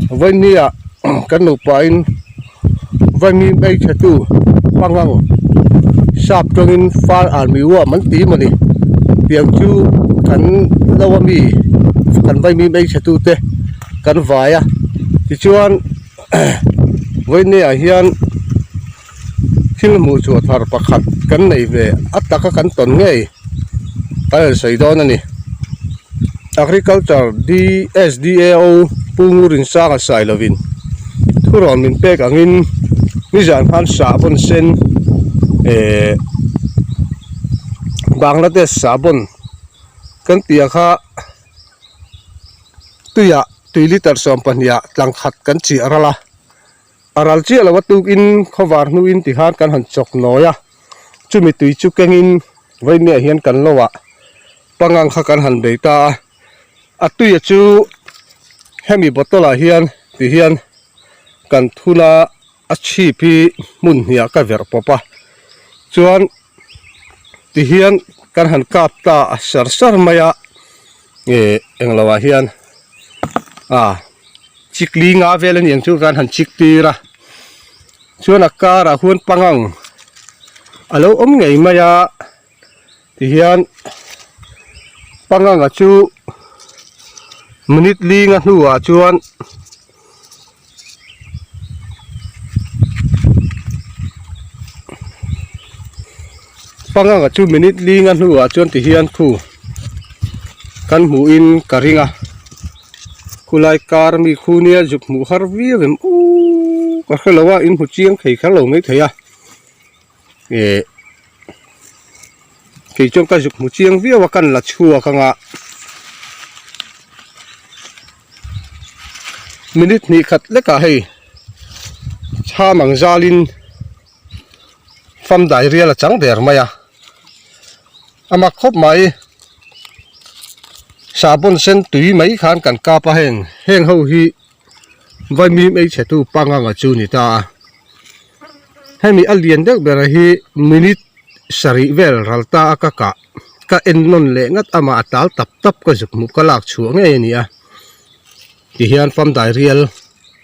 với nia cái nụ pain với mi bay chả tu pangang sáp trong in far army wa man tí mà đi tiếng chu cắn lâu mi cắn với mi bay chả tu te cắn vải à thì chuan với nia hiền khi mua chuột thar pakhat cắn này về ắt ta cắn tuần ngay tại sài đó nè agriculture DSDAO pungurin sa sai lovin thuron min pek angin ni jan han sabon sen Bangladesh sabon kan tia kha tuya 2 liter som pania tlang khat kan chi arala aral chi ala watuk in khowar nu in ti han kan han chok noya chumi tui chu kengin voine hian kan lowa pangang kha kan han beita atuya chu hemi botola hian ti hian kan thula achi pi mun hia ka ver popa chuan ti hian kan han kap ta sar sar maya englawa hian chikli nga velen yang chu kan han chiktira chuan akara huan pangang alo ngei maya ti hian pangang chu minute linga hnuwa chuan pangang chu minute linga hnuwa chuan ti hian khu kan mu in karinga kulai kar mi khunia juk mu harwi vem ka khalawa in hu chiang khei khalo ngei theya ke chong ka juk mu chiang viawa kan la chhuwa kanga minute ni khat leka hei cha mang zalin fam dai riala chang der maya ama khop mai sabon sen tui mai khan kan ka pa heng ho hi vai mi ei chetu panganga chu ni ta hemi alien dek bera hi minute sari vel ralta ka en non le ngat ama atal tap tap ka juk mu kalak chu nge ni a ti hian fam dai rial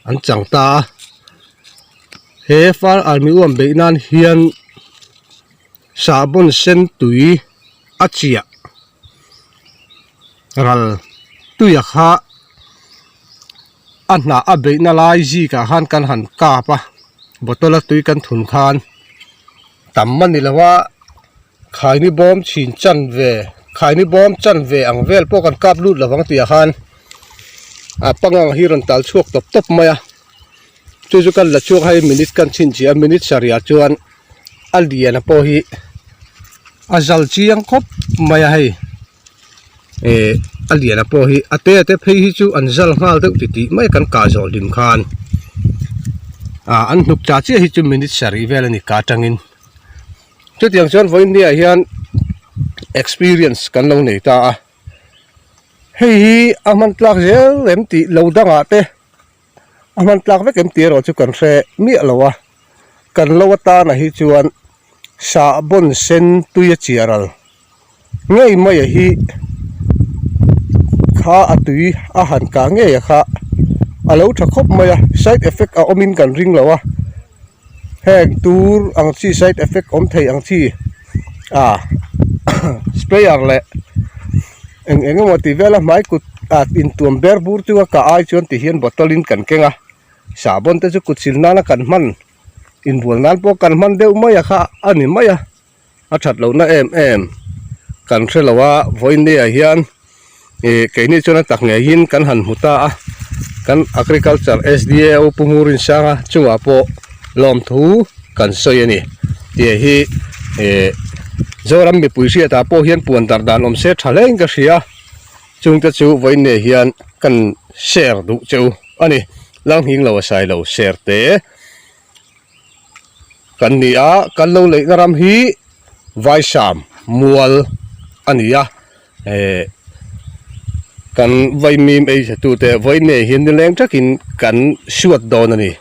an changta he far army um be nan hian sabon sen tui achia ral tuya kha anna abe na lai ji ka han kan han ka pa botola tui kan thun khan tamman ni lawa khaini bom chin chan ve khaini bom chan ve ang vel po kan kap lut lawang tia khan pangang hiran tal chuak top top maya chu kan la chuak hai minute kan chin chi a minute saria chuan aldiana po hi azal chiang khop maya hai aldiana po hi ate phei hi chu anzal ngal deuh ti mai kan ka zol dim khan an nuk cha chi hi chu minute sari vel ani ka tangin chu tiang chuan voinia hian experience kan lo nei ta hei aman tlak zel empty lo danga te aman tlak vek empty ro chu kan hre mi alowa kan lo ta na hi chuan sabon sen tuya chiaral ngei mai hi kha atui a han ka nge kha alo tha khop maya side effect a omin kan ring lawa heng tur ang chi side effect om thei ang chi sprayer le eng motivela mai kut in tuam ber bur tu ka ai chuan ti hian botolin kan kenga sabon te chu kutsil nana kan man in bol nan po kan man deuh maya kha ani maya a that lo na em kan hrelawa voine a hian keini chuna tak nge hin kan han huta kan agriculture SDAO pungurin sanga chunga po lom thu kan soyani ti hi zoram mi puisi ta po hian puan dar dan om se thaleng ka ria chung ta chu voine hian kan share du chu ani lang hing lo sai lo share te kan ni a kan lo le ngaram hi vai sam mual ania kan vai mim ei tu te voine hian leng takin kan suat don ani